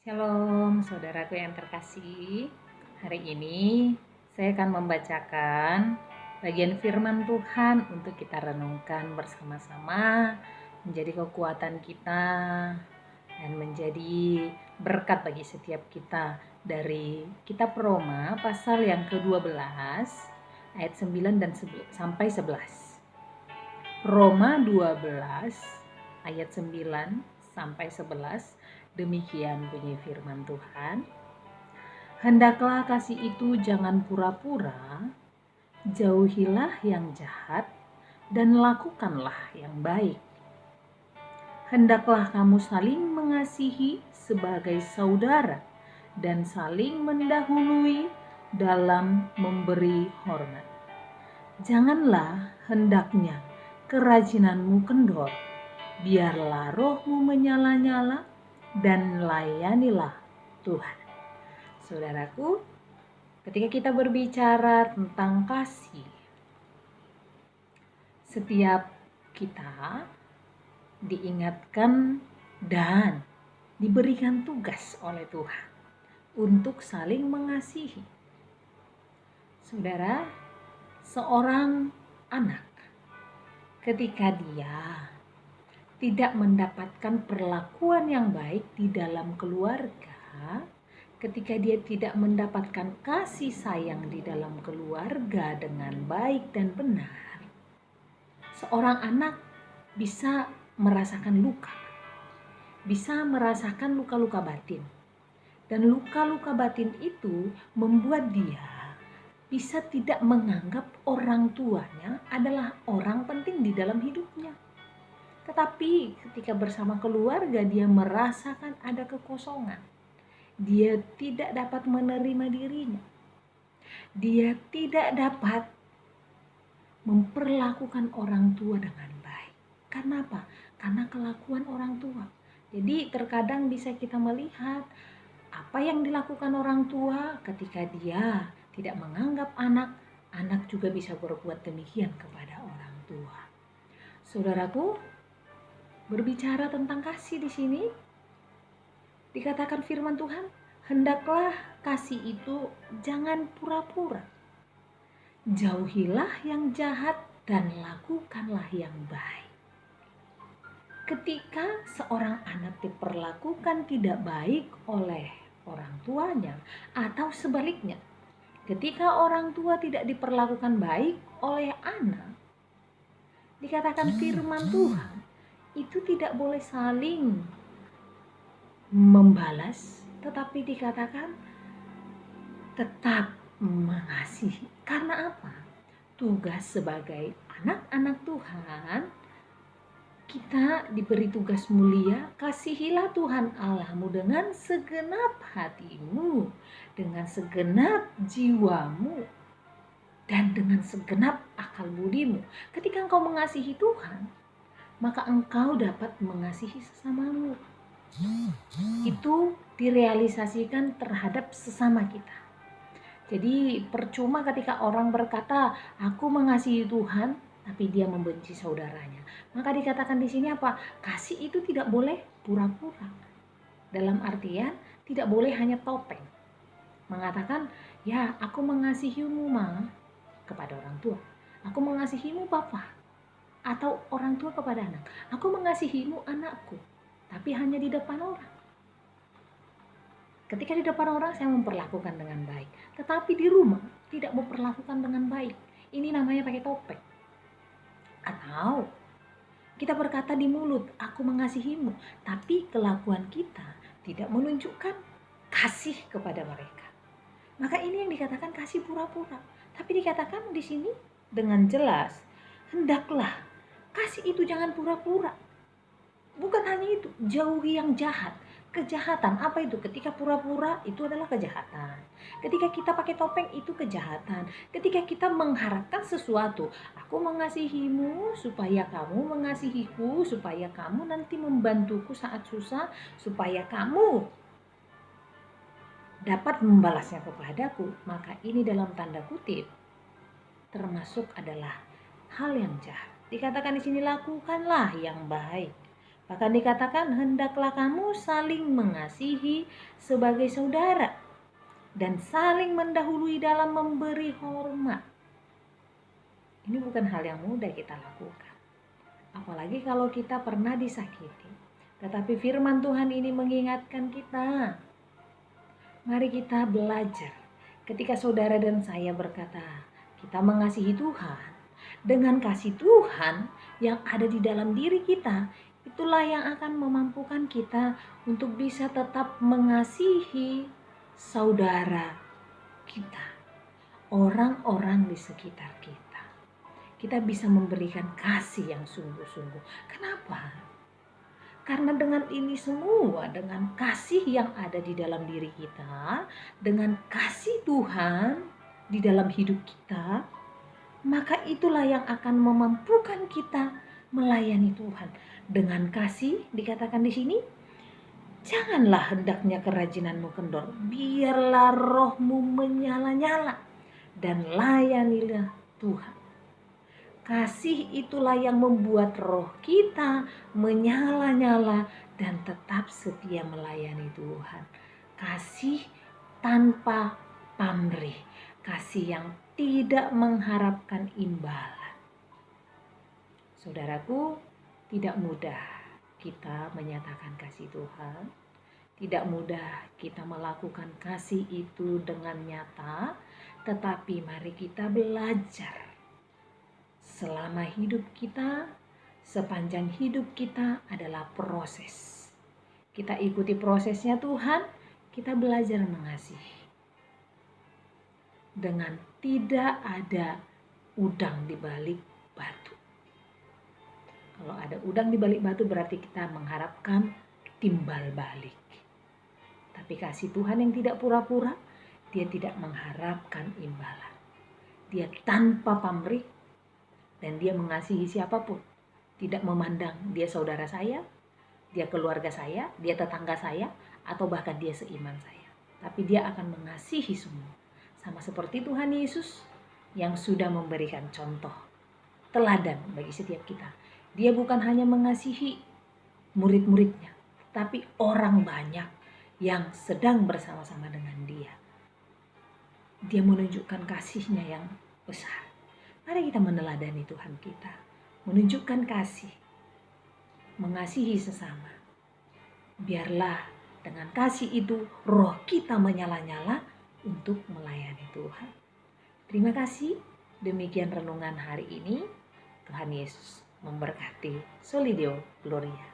Shalom, saudaraku yang terkasih. Hari ini saya akan membacakan bagian firman Tuhan untuk kita renungkan bersama-sama, menjadi kekuatan kita dan menjadi berkat bagi setiap kita dari kitab Roma pasal yang ke-12 ayat 9 dan sampai 11. Roma 12 ayat 9 sampai 11. Demikian bunyi firman Tuhan. Hendaklah kasih itu jangan pura-pura, jauhilah yang jahat dan lakukanlah yang baik. Hendaklah kamu saling mengasihi sebagai saudara dan saling mendahului dalam memberi hormat. Janganlah hendaknya kerajinanmu kendor, biarlah rohmu menyala-nyala dan layanilah Tuhan. Saudaraku, ketika kita berbicara tentang kasih, setiap kita diingatkan dan diberikan tugas oleh Tuhan untuk saling mengasihi. Saudara, seorang anak ketika dia tidak mendapatkan perlakuan yang baik di dalam keluarga, ketika dia tidak mendapatkan kasih sayang di dalam keluarga dengan baik dan benar, seorang anak bisa merasakan luka, bisa merasakan luka-luka batin. Dan luka-luka batin itu membuat dia bisa tidak menganggap orang tuanya adalah orang penting di dalam hidupnya. Tetapi ketika bersama keluarga dia merasakan ada kekosongan. Dia tidak dapat menerima dirinya. Dia tidak dapat memperlakukan orang tua dengan baik. Karena apa? Karena kelakuan orang tua. Jadi terkadang bisa kita melihat apa yang dilakukan orang tua ketika dia tidak menganggap anak juga bisa berbuat demikian kepada orang tua. Saudaraku, berbicara tentang kasih di sini, dikatakan firman Tuhan, hendaklah kasih itu jangan pura-pura. Jauhilah yang jahat dan lakukanlah yang baik. Ketika seorang anak diperlakukan tidak baik oleh orang tuanya atau sebaliknya, ketika orang tua tidak diperlakukan baik oleh anak, dikatakan firman Tuhan, itu tidak boleh saling membalas, tetapi dikatakan tetap mengasihi. Karena apa? Tugas sebagai anak-anak Tuhan, kita diberi tugas mulia, kasihilah Tuhan Allahmu dengan segenap hatimu, dengan segenap jiwamu, dan dengan segenap akal budimu. Ketika engkau mengasihi Tuhan, maka engkau dapat mengasihi sesamamu. Itu direalisasikan terhadap sesama kita. Jadi percuma ketika orang berkata, aku mengasihi Tuhan, tapi dia membenci saudaranya. Maka dikatakan di sini apa? Kasih itu tidak boleh pura-pura. Dalam artian tidak boleh hanya topeng. Mengatakan, ya aku mengasihimu ma, kepada orang tua. Aku mengasihimu papa. Atau orang tua kepada anak. Aku mengasihimu anakku. Tapi hanya di depan orang. Ketika di depan orang saya memperlakukan dengan baik. Tetapi di rumah tidak memperlakukan dengan baik. Ini namanya pakai topeng. Atau kita berkata di mulut, aku mengasihimu. Tapi kelakuan kita tidak menunjukkan kasih kepada mereka. Maka ini yang dikatakan kasih pura-pura. Tapi dikatakan di sini dengan jelas, hendaklah kasih itu jangan pura-pura. Bukan hanya itu, jauhi yang jahat. Kejahatan, apa itu? Ketika pura-pura itu adalah kejahatan. Ketika kita pakai topeng itu kejahatan. Ketika kita mengharapkan sesuatu, aku mengasihimu supaya kamu mengasihiku, supaya kamu nanti membantuku saat susah, supaya kamu dapat membalasnya kepadaku, maka ini dalam tanda kutip termasuk adalah hal yang jahat. Dikatakan di sini lakukanlah yang baik. Bahkan dikatakan, hendaklah kamu saling mengasihi sebagai saudara dan saling mendahului dalam memberi hormat. Ini bukan hal yang mudah kita lakukan. Apalagi kalau kita pernah disakiti. Tetapi firman Tuhan ini mengingatkan kita. Mari kita belajar. Ketika saudara dan saya berkata, kita mengasihi Tuhan. Dengan kasih Tuhan yang ada di dalam diri kita, itulah yang akan memampukan kita untuk bisa tetap mengasihi saudara kita. Orang-orang di sekitar kita. Kita bisa memberikan kasih yang sungguh-sungguh. Kenapa? Karena dengan ini semua, dengan kasih yang ada di dalam diri kita, dengan kasih Tuhan di dalam hidup kita, maka itulah yang akan memampukan kita melayani Tuhan. Dengan kasih dikatakan di sini, janganlah hendaknya kerajinanmu kendor, biarlah rohmu menyala-nyala dan layanilah Tuhan. Kasih itulah yang membuat roh kita menyala-nyala dan tetap setia melayani Tuhan. Kasih tanpa pamrih, kasih yang tidak mengharapkan imbalan. Saudaraku, tidak mudah kita menyatakan kasih Tuhan. Tidak mudah kita melakukan kasih itu dengan nyata, tetapi mari kita belajar. Selama hidup kita, sepanjang hidup kita adalah proses. Kita ikuti prosesnya Tuhan, kita belajar mengasihi. Dengan tidak ada udang di balik batu. Kalau ada udang di balik batu berarti kita mengharapkan timbal balik. Tapi kasih Tuhan yang tidak pura-pura, dia tidak mengharapkan imbalan. Dia tanpa pamrih dan dia mengasihi siapapun. Tidak memandang dia saudara saya, dia keluarga saya, dia tetangga saya, atau bahkan dia seiman saya. Tapi dia akan mengasihi semua. Sama seperti Tuhan Yesus yang sudah memberikan contoh, teladan bagi setiap kita. Dia bukan hanya mengasihi murid-muridnya, tapi orang banyak yang sedang bersama-sama dengan dia. Dia menunjukkan kasihnya yang besar. Mari kita meneladani Tuhan kita, menunjukkan kasih, mengasihi sesama. Biarlah dengan kasih itu roh kita menyala-nyala untuk melayani Tuhan. Terima kasih, demikian renungan hari ini. Tuhan Yesus memberkati. Soli Deo Gloria.